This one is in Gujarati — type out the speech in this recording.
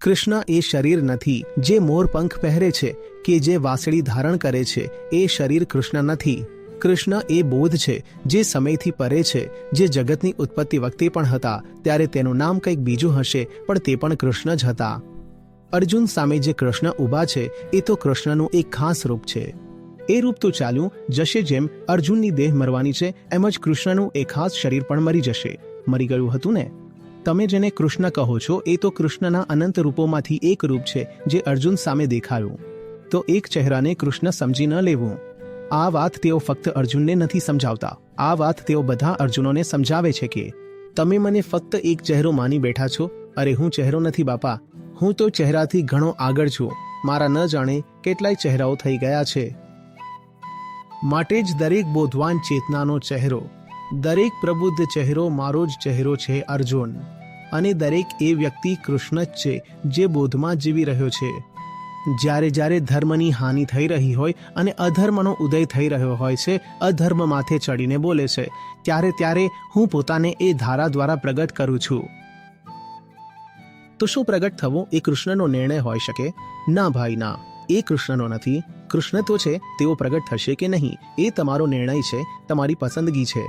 કૃષ્ણ એ શરીર નથી જે મોરપંખ પહેરે છે કે જે વાંસળી ધારણ કરે છે, એ શરીર કૃષ્ણ નથી. કૃષ્ણ એ બોધ છે જે સમયથી પરે છે, જે જગતની ઉત્પત્તિ વખતે પણ હતા, ત્યારે તેનું નામ કંઈક બીજું હશે, પણ તે પણ કૃષ્ણ જ હતા. અર્જુન સામે જે કૃષ્ણ ઊભા છે એ તો કૃષ્ણનું એક ખાસ રૂપ છે. એ રૂપ તો ચાલ્યું જશે. જેમ અર્જુનની દેહ મરવાની છે એમ જ કૃષ્ણનું એ ખાસ શરીર પણ મરી જશે. મરી ગયું હતું ને. તમે જેને કૃષ્ણ કહો છો એ તો કૃષ્ણના અનંત રૂપોમાંથી એક રૂપ છે જે અર્જુન સામે દેખાયું. તો એક ચહેરાને કૃષ્ણ સમજી ન લેવું. આ વાત તેઓ ફક્ત અર્જુનને નથી સમજાવતા, આ વાત તેઓ બધા અર્જુનોને સમજાવે છે કે તમે મને ફક્ત એક ચહેરો માની બેઠા છો. અરે હું ચહેરો નથી બાપા, હું તો ચહેરાથી ઘણો આગળ છું. મારા ન જાણે કેટલાય ચહેરાઓ થઈ ગયા છે. માટે જ દરેક બોધવાન ચેતનાનો ચહેરો, દરેક પ્રબુદ્ધ ચહેરો મારો જ ચહેરો છે અર્જુન. અને દરેક એ વ્યક્તિ કૃષ્ણ જ છે જે બોધમાં જીવી રહ્યો છે. જ્યારે જ્યારે ધર્મની હાનિ થઈ રહી હોય અને અધર્મનો ઉદય થઈ રહ્યો હોય છે, અધર્મ માથે ચડીને બોલે છે, ત્યારે ત્યારે હું પોતાને એ ધારા દ્વારા પ્રગટ કરું છું. તો શું પ્રગટ થવું એ કૃષ્ણનો નિર્ણય હોઈ શકે? ના ભાઈ ના, એ કૃષ્ણનો નથી. કૃષ્ણ તો છે, તેઓ પ્રગટ થશે કે નહીં એ તમારો નિર્ણય છે, તમારી પસંદગી છે.